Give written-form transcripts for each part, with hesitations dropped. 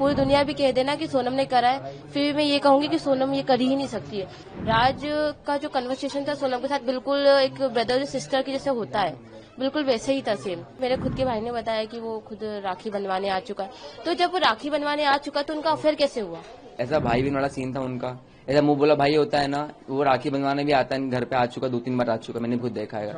पूरी दुनिया भी कह देना कि सोनम ने करा है, फिर भी मैं ये कहूंगी कि सोनम ये कर ही नहीं सकती है। राज का जो कन्वर्सेशन था सोनम के साथ बिल्कुल एक ब्रदर सिस्टर की जैसे होता है, बिल्कुल वैसे ही था सेम। मेरे खुद के भाई ने बताया कि वो खुद राखी बनवाने आ चुका है, तो जब वो राखी बनवाने आ चुका तो उनका अफेयर कैसे हुआ? ऐसा भाई बहन वाला सीन था उनका। ऐसा मुंह बोला भाई होता है ना, वो राखी बनवाने भी आता है, घर पे आ चुका, 2-3 बार आ चुका, मैंने खुद देखा है।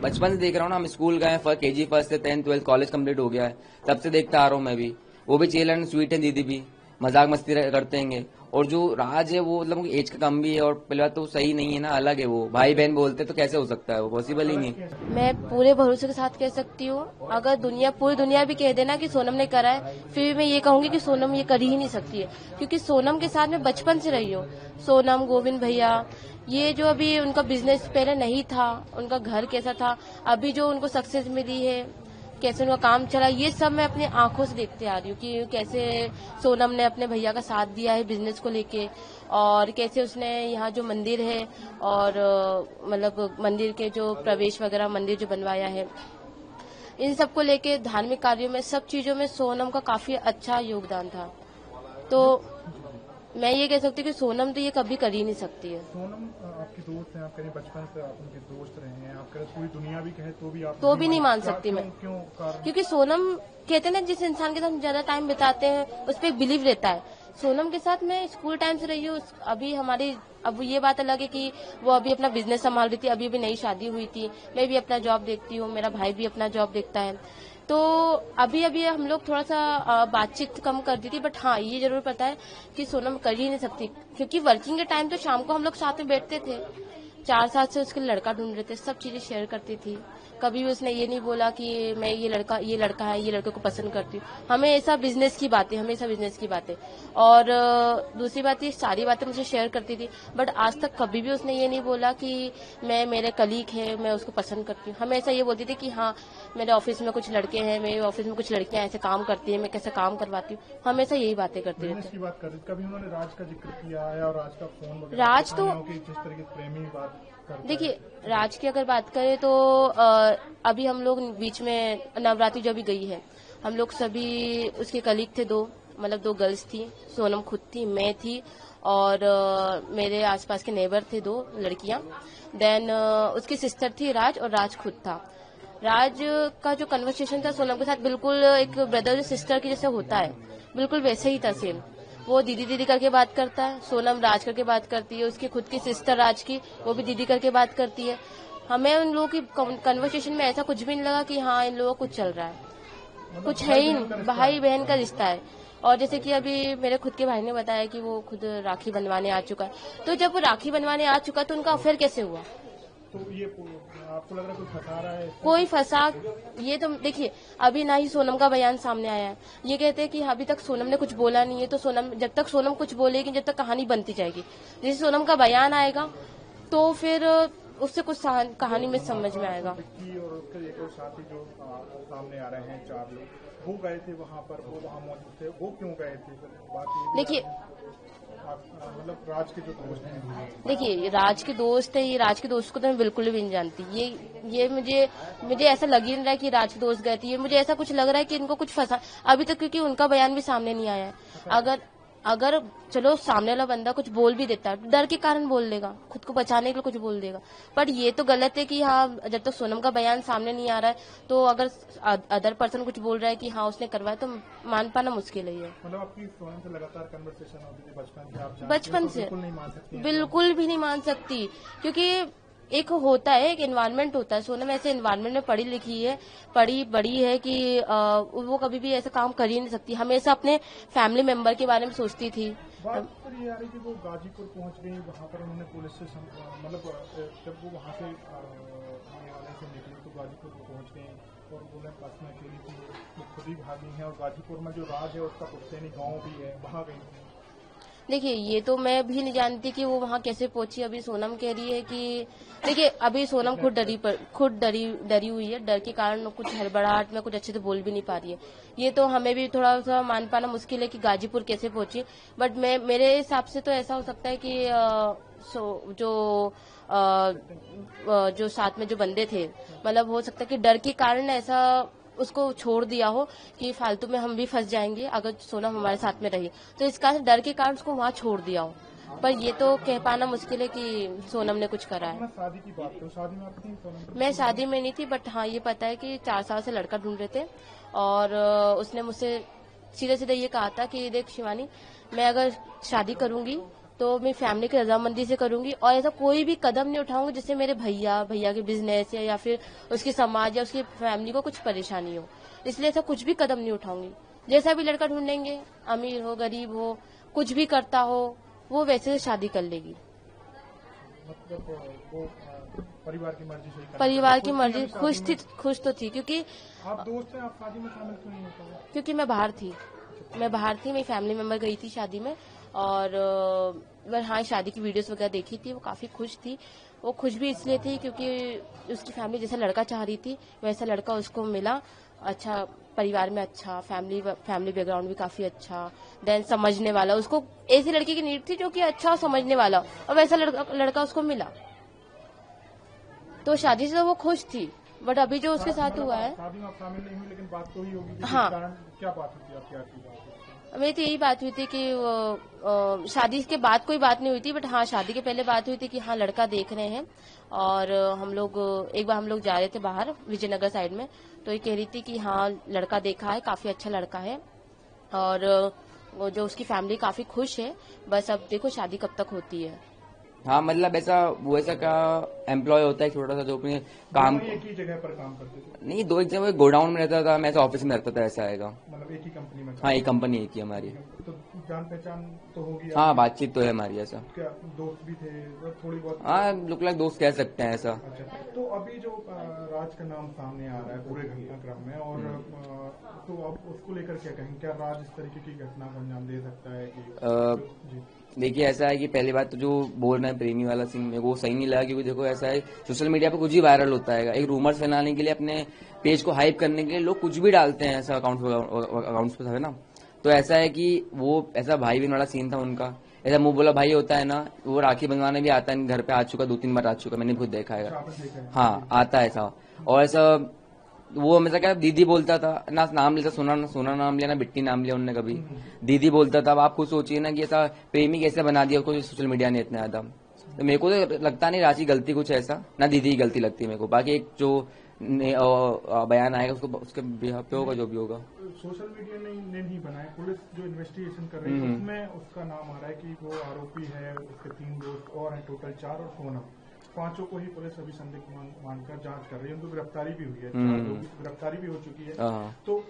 बचपन से देख रहा हूँ ना, हम स्कूल गए, KG फर्स्ट से 10th 12th कॉलेज कंप्लीट हो गया है, तब से देखता आ रहा हूँ मैं भी। वो भी चिल एंड स्वीट है, दीदी भी मजाक मस्ती करते हैं। और जो राज है वो मतलब एज का कम भी है, और पहले बात तो सही नहीं है ना, अलग है वो, भाई बहन बोलते तो कैसे हो सकता है, वो पॉसिबल ही नहीं। मैं पूरे भरोसे के साथ कह सकती हूँ, अगर पूरी दुनिया भी कह देना कि सोनम ने करा है, फिर भी मैं ये कहूंगी कि सोनम ये कर ही नहीं सकती है, क्योंकि सोनम के साथ मैं बचपन से रही हूँ। सोनम, गोविंद भैया, ये जो अभी उनका बिजनेस पहले नहीं था, उनका घर कैसा था, अभी जो उनको सक्सेस मिली है, कैसे उनका काम चला, ये सब मैं अपनी आंखों से देखते आ रही हूँ कि कैसे सोनम ने अपने भैया का साथ दिया है बिजनेस को लेके, और कैसे उसने यहाँ जो मंदिर है और मतलब मंदिर के जो प्रवेश वगैरह मंदिर जो बनवाया है, इन सब को लेके धार्मिक कार्यों में, सब चीजों में सोनम का काफी अच्छा योगदान था। तो मैं ये कह सकती हूँ कि सोनम तो ये कभी कर ही नहीं सकती है। सोनम आपकी दोस्त है, आप कहीं बचपन से आप उनके दोस्त रहे हैं, आप कहीं पूरी दुनिया भी कहे तो भी आप नहीं मान सकती मैं। क्यों कारण? क्योंकि सोनम कहते हैं ना, जिस इंसान के साथ ज्यादा टाइम बिताते हैं उस पर एक बिलीव रहता है। सोनम के साथ मैं स्कूल टाइम से रही हूँ। अभी हमारी, अब ये बात अलग है कि वो अभी अपना बिजनेस संभाल रही थी, अभी अभी नई शादी हुई थी, मैं भी अपना जॉब देखती हूँ, मेरा भाई भी अपना जॉब देखता है, तो अभी अभी हम लोग थोड़ा सा बातचीत कम कर दी थी। बट हाँ, ये जरूर पता है कि सोनम कर ही नहीं सकती, क्योंकि वर्किंग के टाइम तो शाम को हम लोग साथ में बैठते थे, 4 साल से उसके लड़का ढूंढ रहे थे, सब चीजें शेयर करती थी। कभी भी उसने ये नहीं बोला कि मैं ये लड़का है, ये लड़के को पसंद करती हूँ। हमेशा बिजनेस की बातें। और दूसरी बात, ये सारी बातें मुझे शेयर करती थी, बट आज तक कभी भी उसने ये नहीं बोला कि मेरे कलीग है, मैं उसको पसंद करती हूँ। हमेशा ये बोलती थी कि हाँ, मेरे ऑफिस में कुछ लड़के हैं, मेरे ऑफिस में कुछ लड़कियां ऐसे काम करती है, मैं कैसे काम करवाती हूँ, हमेशा यही बातें करती रहती की बात कर रही, कभी उन्होंने राज का जिक्र किया है और राज का फोन वगैरह, राज तो जिस तरह की प्रेमी बात करता है। देखिए, राज की अगर बात करें तो अभी हम लोग बीच में नवरात्रि जो भी गई है, हम लोग सभी उसके कलीग थे, मतलब 2 गर्ल्स थी, सोनम खुद थी, मैं थी, और मेरे आसपास के नेबर थे 2 लड़कियां। देन उसकी सिस्टर थी राज, और राज खुद था। राज का जो कन्वर्सेशन था सोनम के साथ बिल्कुल एक ब्रदर सिस्टर की जैसे होता है, बिल्कुल वैसे ही था सेम। वो दीदी दीदी करके बात करता है, सोनम राज करके बात करती है, उसकी खुद की सिस्टर राज की, वो भी दीदी करके बात करती है। हमें उन लोगों की कन्वर्सेशन में ऐसा कुछ भी नहीं लगा कि हाँ इन लोगों को कुछ चल रहा है, कुछ है ही नहीं, भाई बहन का रिश्ता है। और जैसे कि अभी मेरे खुद के भाई ने बताया कि वो खुद राखी बनवाने आ चुका है, तो जब वो राखी बनवाने आ चुका तो उनका अफेयर कैसे हुआ? तो ये आपको लग रहा है कोई फंसा रहा है? कोई फंसा, ये तो देखिए, अभी ना ही सोनम का बयान सामने आया है, ये कहते हैं कि अभी तक सोनम ने कुछ बोला नहीं है, तो जब तक सोनम कुछ बोलेगी, जब तक कहानी बनती जाएगी। जैसे सोनम का बयान आएगा तो फिर उससे कुछ कहानी में समझ में आएगा। और उसके एक और साथी जो सामने आ रहे हैं, 4 लोग, वो गए थे वहाँ पर, वो वहाँ मौजूद थे, वो क्यों गए थे? बात देखिए, मतलब राज के जो दोस्त हैं, देखिए राज के दोस्त है, ये राज के दोस्त को तो मैं बिल्कुल भी नहीं जानती। ये मुझे ऐसा लग ही नहीं रहा है कि राज के दोस्त गए थे। ये मुझे ऐसा कुछ लग रहा है कि इनको कुछ फंसा अभी तक, क्योंकि उनका बयान भी सामने नहीं आया है। अगर चलो सामने वाला बंदा कुछ बोल भी देता है, डर के कारण बोल देगा, खुद को बचाने के लिए कुछ बोल देगा, पर ये तो गलत है कि हाँ, जब तक सोनम का बयान सामने नहीं आ रहा है, तो अगर अदर पर्सन कुछ बोल रहा है कि हाँ उसने करवाया, तो मान पाना मुश्किल है। मतलब आपकी सोनम से लगातार कन्वर्सेशन होती थी बचपन से, बिल्कुल नहीं मान सकती, बिल्कुल भी नहीं मान सकती, क्योंकि एक होता है, एक एनवायरनमेंट होता है। सोनम ऐसे एनवायरनमेंट में पढ़ी लिखी है, पढ़ी बड़ी है कि वो कभी भी ऐसा काम कर ही नहीं सकती, हमेशा अपने फैमिली मेंबर के बारे में सोचती थी। बात पर ये आ रही कि वो गाजीपुर पहुंच गई, वहाँ पर उन्होंने पुलिस से मतलब जब वो वहाँ से से निकली तो गाजीपुर को पहुंच गई, और उन्हें बस में अकेली थी, वो खुद ही भागी है, और गाजीपुर में जो राज है उसका पुश्तैनी गाँव भी है, वहाँ गई थी। देखिए, ये तो मैं भी नहीं जानती कि वो वहाँ कैसे पहुंची। अभी सोनम कह रही है कि देखिए, अभी सोनम खुद डरी हुई है, डर के कारण कुछ हड़बड़ाहट में कुछ अच्छे से बोल भी नहीं पा रही है। ये तो हमें भी थोड़ा सा मान पाना मुश्किल है कि गाजीपुर कैसे पहुंची, बट मेरे हिसाब से तो ऐसा हो सकता है कि जो साथ में जो बंदे थे, मतलब हो सकता है कि डर के कारण ऐसा उसको छोड़ दिया हो कि फालतू में हम भी फंस जाएंगे अगर सोनम हमारे साथ में रही, तो इस कारण डर के कारण उसको वहाँ छोड़ दिया हो। पर ये तो कह पाना मुश्किल है कि सोनम ने कुछ करा है। मैं शादी की बात करूँ, शादी में आप थी सोनम? मैं शादी में नहीं थी, बट हाँ ये पता है कि 4 साल से लड़का ढूंढ रहे थे और उसने मुझसे सीधे सीधे ये कहा था कि देख शिवानी, मैं अगर शादी करूंगी तो मेरी फैमिली की रजामंदी से करूंगी और ऐसा कोई भी कदम नहीं उठाऊंगी जिससे मेरे भैया के बिजनेस या फिर उसके समाज या उसकी फैमिली को कुछ परेशानी हो, इसलिए ऐसा कुछ भी कदम नहीं उठाऊंगी। जैसा भी लड़का ढूंढेंगे, अमीर हो गरीब हो, कुछ भी करता हो, वो वैसे से शादी कर लेगी। मतलब वो परिवार की मर्जी से परिवार की मर्जी, खुश तो थी क्योंकि आप दोस्त हैं, आप शादी में शामिल क्यों नहीं होता? क्योंकि मैं बाहर थी, मेरी फैमिली मेंबर गई थी शादी में और हाँ शादी की वीडियोस वगैरह देखी थी, वो काफी खुश थी। वो खुश भी इसलिए थी क्योंकि उसकी फैमिली जैसा लड़का चाह रही थी वैसा लड़का उसको मिला, अच्छा परिवार में, अच्छा फैमिली बैकग्राउंड भी काफी अच्छा, देन समझने वाला, उसको ऐसी लड़की की नीड थी जो कि अच्छा और समझने वाला, और वैसा लड़का उसको मिला, तो शादी से तो वो खुश थी। बट अभी जो उसके साथ हुआ है, शादी में आप शामिल नहीं हुई लेकिन बात तो ही होगी कि हाँ, कारण क्या बात हुई थी, आपकी आखिरी बात? मेरी तो यही बात हुई थी कि शादी के बाद कोई बात नहीं हुई थी, बट हाँ शादी के पहले बात हुई थी कि हाँ लड़का देख रहे हैं और एक बार हम लोग जा रहे थे बाहर विजयनगर साइड में, तो ये कह रही थी कि हाँ लड़का देखा है, काफी अच्छा लड़का है और वो जो उसकी फैमिली काफी खुश है, बस अब देखो शादी कब तक होती है। हाँ मतलब ऐसा क्या एम्प्लॉय होता है छोटा सा जो अपने काम, एक ही जगह पर काम करते थे? नहीं, दो एक जगह गोडाउन में रहता था, मैं ऐसा ऑफिस में रहता था, ऐसा आएगा। मतलब एक ही कंपनी में? हाँ एक कंपनी एक ही हमारी। तो जान पहचान तो होगी? हाँ बातचीत तो है हमारी। ऐसा क्या दोस्त भी थे थोड़ी बहुत? हाँ लुक लाइक दोस्त कह सकते हैं ऐसा। अच्छा, तो अभी जो राज का नाम सामने आ रहा है पूरे घटनाक्रम में, और तो अब उसको लेकर क्या कहेंगे? क्या राज इस तरीके की घटना को अंजाम दे सकता है कि? देखिए ऐसा है कि पहली बात तो जो बोल रहे हैं प्रेमी वाला सीन, मेरे को सही नहीं लगा, क्योंकि देखो ऐसा है सोशल मीडिया पे कुछ ही वायरल होता है, एक रूमर्स फैलाने के लिए, अपने पेज को हाइप करने के लिए लोग कुछ भी डालते हैं ऐसा अकाउंट्स पे है ना। तो ऐसा है कि वो ऐसा भाई बहन वाला सीन था उनका, ऐसा मुंह बोला भाई होता है ना, वो राखी बंधवाने भी आता है, घर पे आ चुका, 2-3 बार आ चुका, मैंने खुद देखा है। हाँ आता है ऐसा, और ऐसा वो हमेशा क्या दीदी बोलता था ना, नाम लेता, सोना नाम लिया ना, बिट्टी नाम लिया उनने कभी, दीदी बोलता था। अब आप खुद सोचिए ना कि ऐसा प्रेमी कैसे बना दिया उसको सोशल मीडिया ने इतना ज्यादा। तो मेरे को तो लगता नहीं राशि गलती कुछ ऐसा, ना दीदी की गलती लगती है मेरे को। बाकी एक जो बयान आएगा उसको उसके बिहाफ पे होगा जो भी होगा। सोशल मीडिया ने नहीं बनाया, पुलिस जो इन्वेस्टिगेशन कर रही है उसमें उसका नाम आ रहा है कि वो आरोपी है, उसके 3 दोस्त और हैं, टोटल 4, और सोनम, 5 को ही पुलिस अभी संदिग्ध मानकर जांच कर रही है। उनको गिरफ्तारी भी हुई है, 4 लोगों की गिरफ्तारी भी हो चुकी है। तो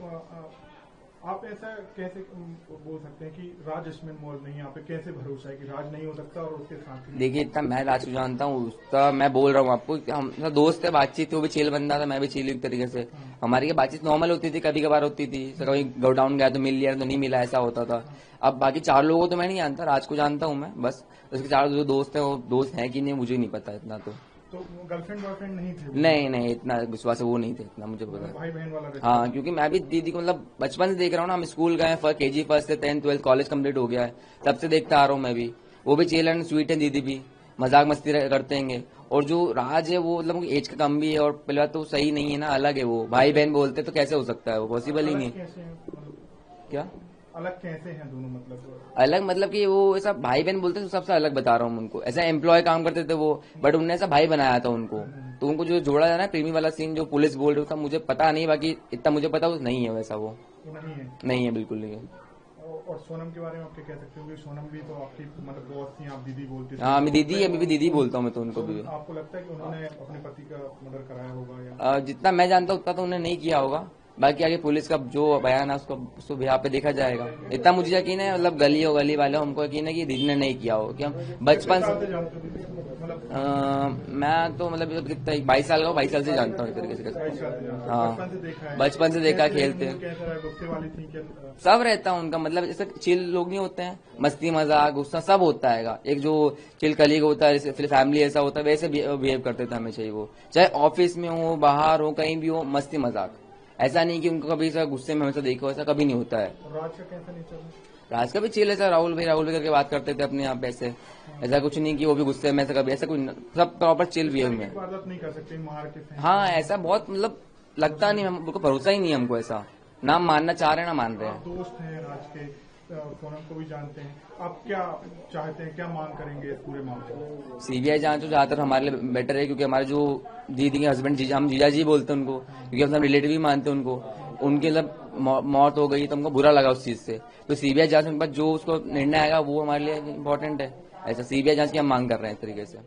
आप ऐसा कैसे बोल सकते हैं कि राज इसमें इन्वॉल्व नहीं है? आप पे कैसे भरोसा है कि राज नहीं हो सकता और उसके साथ? देखिए इतना मैं राज को जानता हूँ, उसका मैं बोल रहा हूँ आपको, हम दोस्त है, बातचीत, वो भी चिल बंदा था, मैं भी चिल एक तरीके से, हमारी बातचीत नॉर्मल होती थी, कभी कभार होती थी, कभी गोडाउन गया तो मिल लिया तो नहीं मिला, ऐसा होता था। अब बाकी 4 लोगों को तो मैं नहीं जानता, राज को जानता हूँ मैं बस, उसके 4 जो दोस्त है वो दोस्त है कि नहीं मुझे नहीं पता इतना। तो गर्लफ्रेंड बॉयफ्रेंड नहीं थे? नहीं इतना विश्वास है वो नहीं थे, इतना मुझे पता है। भाई बहन वाला? हाँ क्योंकि मैं भी दीदी को मतलब बचपन से देख रहा हूँ ना, हम स्कूल गए, KG 1 से 10th 12th कॉलेज कंप्लीट हो गया है, तब से देखता आ रहा हूँ मैं भी। वो भी चिल एंड स्वीट है, दीदी भी मजाक मस्ती करते हैं। और जो राज है वो मतलब एज का कम भी है, और पहले बात तो सही नहीं है ना, अलग है वो, भाई बहन बोलते तो कैसे हो सकता है, वो पॉसिबल ही नहीं। क्या अलग कैसे हैं दोनों? मतलब अलग मतलब कि वो ऐसा भाई बहन बोलते तो सबसे अलग बता रहा हूँ उनको, ऐसा एम्प्लॉय काम करते थे वो, बट उनने ऐसा भाई बनाया था उनको, तो उनको जो जोड़ा जाना है प्रेमी वाला सीन जो पुलिस बोल रही था, मुझे पता नहीं, बाकी इतना मुझे पता वो नहीं है वैसा, वो नहीं है बिल्कुल नहीं है। और सोनम के बारे में आप क्या कह सकते हो? सोनम भी तो आपकी मतलब बॉस थी, आप दीदी बोलते थे। हाँ मैं दीदी, अभी भी दीदी बोलता हूँ मैं तो उनको भी। आपको लगता है कि उन्होंने अपने पति का मर्डर कराया होगा या? जितना मैं जानता हूँ उतना तो उन्होंने नहीं किया होगा, बाकी आगे पुलिस का जो बयान है उसको यहाँ पे देखा जाएगा। इतना मुझे यकीन है, मतलब गली वाले हमको यकीन है कि दीदी ने नहीं किया होगा, कि हम बचपन से मैं तो मतलब कितना 22 साल का, 22 साल से जानता हूँ एक तरीके से। हाँ बचपन से देखा, खेलते सब रहता है उनका, मतलब जैसे चिल लोग नहीं होते हैं, मस्ती मजाक गुस्सा सब होता है। एक जो चिल कलीग होता है, जैसे फैमिली ऐसा होता है, वैसे बिहेव करते थे हमेशा ही वो, चाहे ऑफिस में हो, बाहर हो, कहीं भी हो, मस्ती मजाक। ऐसा नहीं कि उनको कभी गुस्से में हमेशा देखो, ऐसा कभी नहीं होता है। राज का कैसा नेचर? राज का भी चिल है, राहुल भाई करके बात करते थे अपने यहाँ पे, ऐसा कुछ नहीं कि वो भी गुस्से में, ऐसा कभी ऐसा कुछ, सब प्रॉपर चिल भी है उनमें। नहीं कर सकते मार के? हाँ ऐसा बहुत मतलब लगता नहीं, हमको भरोसा ही नहीं है हमको ऐसा, ना मानना चाह रहे हैं ना मान रहे हैं। आप दोस्त हैं राज के, सोनम को भी जानते हैं, आप क्या चाहते हैं, क्या मांग करेंगे इस पूरे मामले में? सीबीआई जांच तो ज्यादातर हमारे लिए बेटर है, क्योंकि हमारे जो दीदी के हस्बैंड हम जीजा जी बोलते हैं उनको, क्योंकि हम सब रिलेटिव भी मानते हैं उनको, उनकी मतलब मौत हो गई तो हमको बुरा लगा उस चीज से। तो सीबीआई जांच के बाद जो उसको निर्णय आएगा वो हमारे लिए इम्पोर्टेंट है। ऐसा सीबीआई जांच की हम मांग कर रहे हैं इस तरीके से।